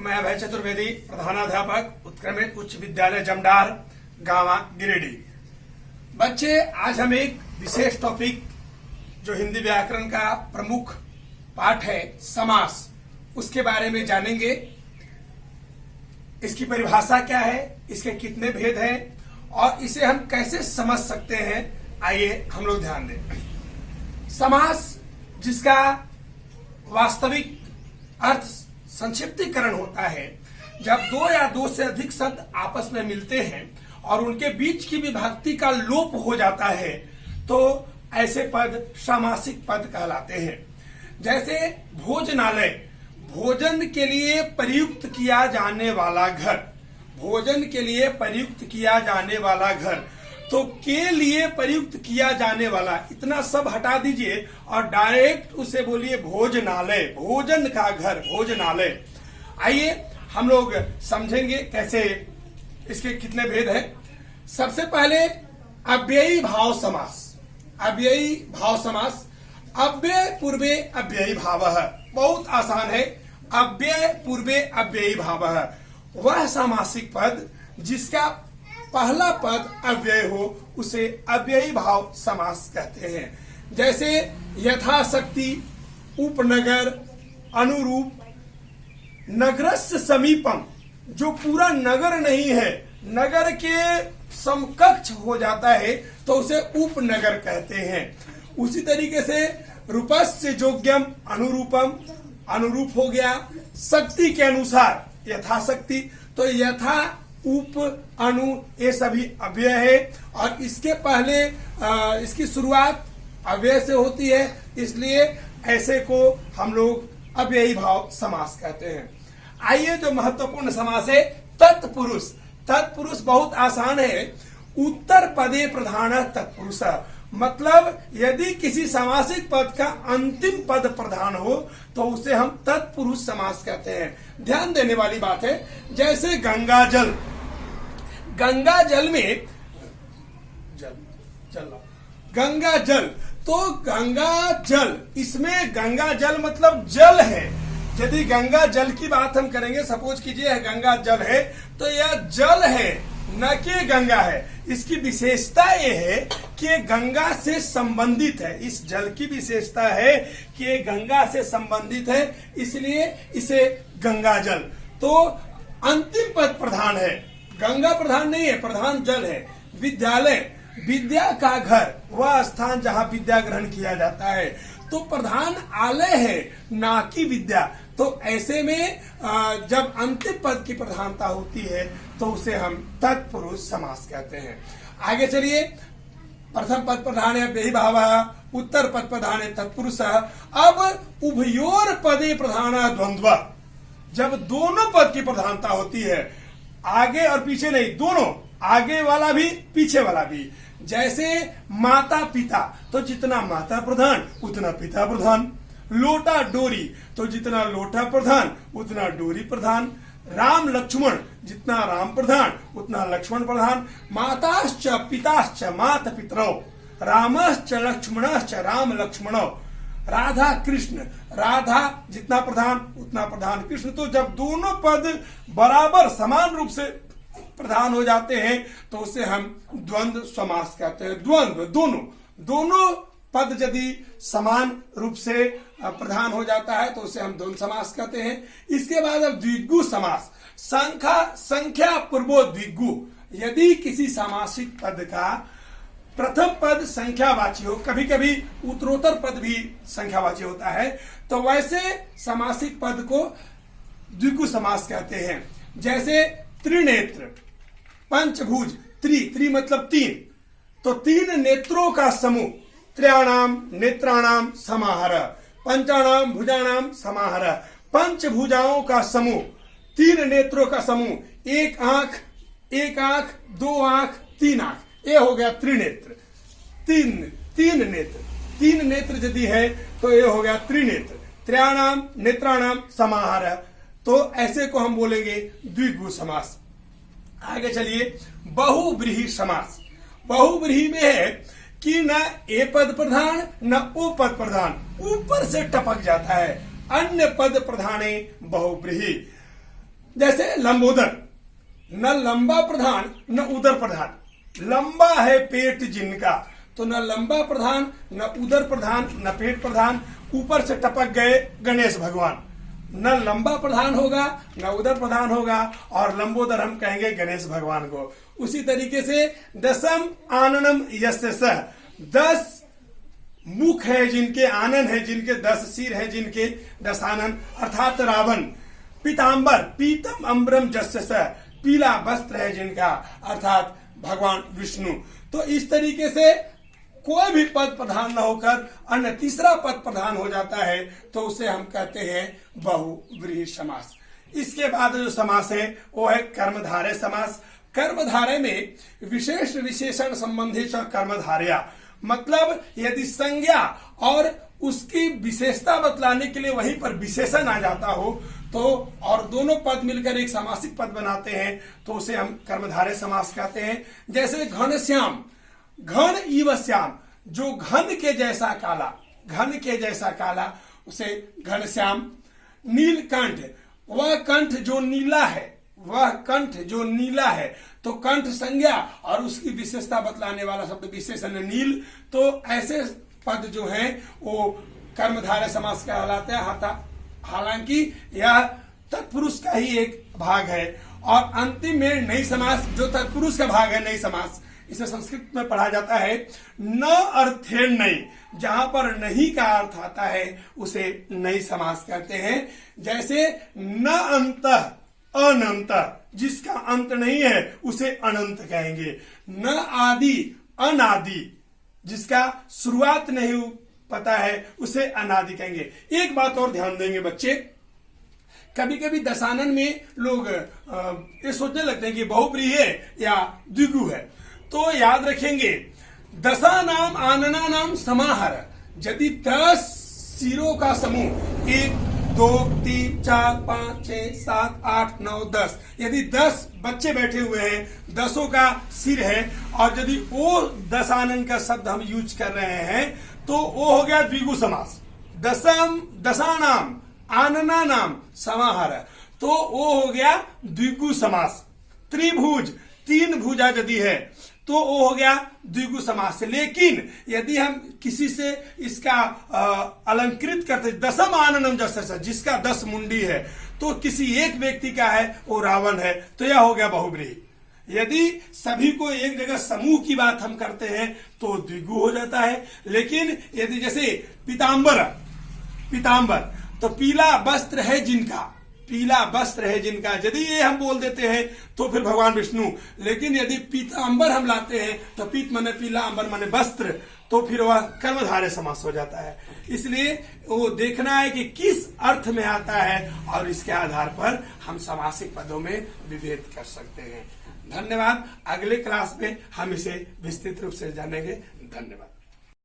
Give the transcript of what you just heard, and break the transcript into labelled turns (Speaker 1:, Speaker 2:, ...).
Speaker 1: मैं अभय चतुर्वेदी, प्रधानाध्यापक उत्क्रमित उच्च विद्यालय जमडार, गांवा गिरिडीह। बच्चे, आज हम एक विशेष टॉपिक जो हिंदी व्याकरण का प्रमुख पाठ है समास, उसके बारे में जानेंगे। इसकी परिभाषा क्या है, इसके कितने भेद हैं और इसे हम कैसे समझ सकते हैं, आइए हम लोग ध्यान दें। समास, जिसका वास्तविक अर्थ संक्षिप्तीकरण होता है, जब दो या दो से अधिक शब्द आपस में मिलते हैं और उनके बीच की विभक्ति का लोप हो जाता है तो ऐसे पद सामासिक पद कहलाते हैं। जैसे भोजनालय, भोजन के लिए प्रयुक्त किया जाने वाला घर, भोजन के लिए प्रयुक्त किया जाने वाला घर, तो के लिए प्रयुक्त किया जाने वाला, इतना सब हटा दीजिए और डायरेक्ट उसे बोलिए भोजनालय, भोजन का घर, भोजनालय। आइए हम लोग समझेंगे कैसे, इसके कितने भेद हैं। सबसे पहले अव्ययी भाव समास। अव्ययी भाव समास, अव्यय पूर्वे अव्ययी भावः, बहुत आसान है। अव्यय पूर्वे अव्ययी भावः, वह सामासिक पद जिसका पहला पद अव्यय हो उसे अव्ययी भाव समास कहते हैं। जैसे यथाशक्ति, उपनगर, अनुरूप, नगरस्य समीपम, जो पूरा नगर नहीं है, नगर के समकक्ष हो जाता है तो उसे उपनगर कहते हैं। उसी तरीके से रूपस्य योग्यम, अनुरूपम, अनुरूप हो गया। शक्ति के अनुसार, यथाशक्ति, तो यथा, उप, अनु, ये सभी अव्यय है और इसके पहले इसकी शुरुआत अव्यय से होती है, इसलिए ऐसे को हम लोग अव्ययी भाव समास कहते हैं। आइए, जो महत्वपूर्ण समास है तत्पुरुष। तत्पुरुष बहुत आसान है। उत्तर पदे प्रधान तत्पुरुष, मतलब यदि किसी सामासिक पद का अंतिम पद प्रधान हो तो उसे हम तत्पुरुष समास कहते हैं। ध्यान देने वाली बात है, जैसे गंगा जल, गंगा जल में गंगा जल, तो गंगा जल, इसमें गंगा जल मतलब जल है। यदि गंगा जल की बात हम करेंगे, सपोज कीजिए गंगा जल है, तो यह जल है, न कि गंगा है। इसकी विशेषता ये है कि गंगा से संबंधित है। इस जल की विशेषता है कि ये गंगा से संबंधित है, इसलिए इसे गंगा जल। तो अंतिम पद प्रधान है, गंगा प्रधान नहीं है, प्रधान जल है। विद्यालय, विद्या का घर, वह स्थान जहां विद्या ग्रहण किया जाता है, तो प्रधान आलय है, ना कि विद्या। तो ऐसे में जब अंतिम पद की प्रधानता होती है तो उसे हम तत्पुरुष समास कहते हैं। आगे चलिए, प्रथम पद प्रधान है अव्ययी भावः, उत्तर पद प्रधान है तत्पुरुष। अब उभयोर पदे प्रधान द्वंद्व, जब दोनों पद की प्रधानता होती है, आगे और पीछे नहीं, दोनों, आगे वाला भी पीछे वाला भी। जैसे माता पिता, तो जितना माता प्रधान उतना पिता प्रधान। लोटा डोरी, तो जितना लोटा प्रधान उतना डोरी प्रधान। राम लक्ष्मण, जितना राम प्रधान उतना लक्ष्मण प्रधान। माताश्च पिताश्च माता पितरौ, रामश्च लक्ष्मणश्च राम लक्ष्मणौ। राधा कृष्ण, राधा जितना प्रधान उतना प्रधान कृष्ण। तो जब दोनों पद बराबर समान रूप से प्रधान हो जाते हैं तो उसे हम द्वंद्व समास कहते हैं। द्वंद्व, दोनों पद यदि समान रूप से प्रधान हो जाता है तो उसे हम द्वंद्व समास कहते हैं। इसके बाद अब द्विगु समास। संख्या पूर्वो द्विगु, यदि किसी सामासिक पद का प्रथम पद संख्यावाची हो, कभी कभी उत्तरोत्तर पद भी संख्यावाची होता है, तो वैसे सामासिक पद को द्विगु समास कहते हैं। जैसे त्रिनेत्र, पंचभुज, त्रि मतलब तीन, तो तीन नेत्रों का समूह, त्रयाणाम नेत्राणाम समाहार, पंचाणाम भुजानाम समाहार। पंचभुजाओं का समूह, तीन नेत्रों का समूह, एक आंख, दो आंख, तीन आंख, ये हो गया त्रिनेत्र। तीन नेत्र, तीन नेत्र यदि है तो ये हो गया त्रिनेत्र। त्रयाणाम नेत्राणाम समाहार, तो ऐसे को हम बोलेंगे द्विगु समास। आगे चलिए, बहुव्रीहि समास। बहुव्रीहि में है कि न ए पद प्रधान न ओ पद प्रधान, ऊपर से टपक जाता है। अन्य पद प्रधाने बहुव्रीहि। जैसे लंबोदर, न लंबा प्रधान न उदर प्रधान। लंबा है पेट जिनका, तो न लंबा प्रधान न उदर प्रधान न पेट प्रधान, ऊपर से टपक गए गणेश भगवान। न लंबा प्रधान होगा न उदर प्रधान होगा, और लंबोदर हम कहेंगे गणेश भगवान को। उसी तरीके से दसम आननम यस्य सः, 10 मुख है जिनके, आनन है जिनके, 10 सिर है जिनके, 10 आनन, अर्थात रावण। पीताम्बर, पीतम अम्बरम जस्य सः, पीला वस्त्र है जिनका, अर्थात भगवान विष्णु। तो इस तरीके से कोई भी पद प्रधान न होकर अन्य तीसरा पद प्रधान हो जाता है तो उसे हम कहते हैं बहुव्रीहि समास। इसके बाद जो समास है वो है कर्मधारय समास। कर्मधारय में विशेष विशेषण संबंधी कर्मधारया, मतलब यदि संज्ञा और उसकी विशेषता बतलाने के लिए वहीं पर विशेषण आ जाता हो तो, और दोनों पद मिलकर एक सामासिक पद बनाते हैं तो उसे हम कर्मधारय समास कहते हैं। जैसे घनश्याम, घन इव श्याम, जो घन के जैसा काला, घन के जैसा काला, उसे घनश्याम। नीलकंठ, वह कंठ जो नीला है, वह कंठ जो नीला है, तो कंठ संज्ञा और उसकी विशेषता बतलाने वाला शब्द विशेषण नील। तो ऐसे पद जो हैं वो कर्मधारय समास कहलाते हैं। हालांकि यह तत्पुरुष का ही एक भाग है। और अंतिम में नई समास, जो तत्पुरुष का भाग है नई समास, इसे संस्कृत में पढ़ा जाता है न अर्थे नई, जहां पर नहीं का अर्थ आता है उसे नई समास कहते हैं। जैसे न अंत अनंत, जिसका अंत नहीं है उसे अनंत कहेंगे। न आदि अनादि, जिसका शुरुआत नहीं पता है उसे अनादि कहेंगे। एक बात और ध्यान देंगे बच्चे, कभी कभी दशानन में लोग ये सोचने लगते हैं कि बहुव्रीहि है या द्विगु है, तो याद रखेंगे दशा नाम आनना नाम समाहार। यदि 10 सिरों का समूह 1 2 3 4 5 6 7 8 9 10, यदि 10 बच्चे बैठे हुए हैं, 10 का सिर है, और यदि वो दशानन का शब्द हम यूज कर रहे हैं तो वो हो गया द्विगु समास। दशम दशानाम आनना नाम समाहार, तो वो हो गया द्विगु समास। त्रिभुज, 3 भुजा यदि है तो वो हो गया द्विगु समास। लेकिन यदि हम किसी से इसका अलंकृत करते, दसम आननम जस्य, जिसका 10 मुंडी है, तो किसी एक व्यक्ति का है वो रावण है, तो यह हो गया बहुव्रीहि। यदि सभी को एक जगह समूह की बात हम करते हैं तो द्विगु हो जाता है। लेकिन यदि जैसे पीताम्बर, पीताम्बर तो पीला वस्त्र है जिनका, पीला वस्त्र है जिनका, यदि ये हम बोल देते हैं तो फिर भगवान विष्णु। लेकिन यदि पीताम्बर हम लाते हैं तो पीत माने पीला, अंबर माने वस्त्र, तो फिर वह कर्मधारय समास हो जाता है। इसलिए वो देखना है कि किस अर्थ में आता है और इसके आधार पर हम समासिक पदों में विभेद कर सकते हैं। धन्यवाद। अगले क्लास में हम इसे विस्तृत रूप से जानेंगे। धन्यवाद।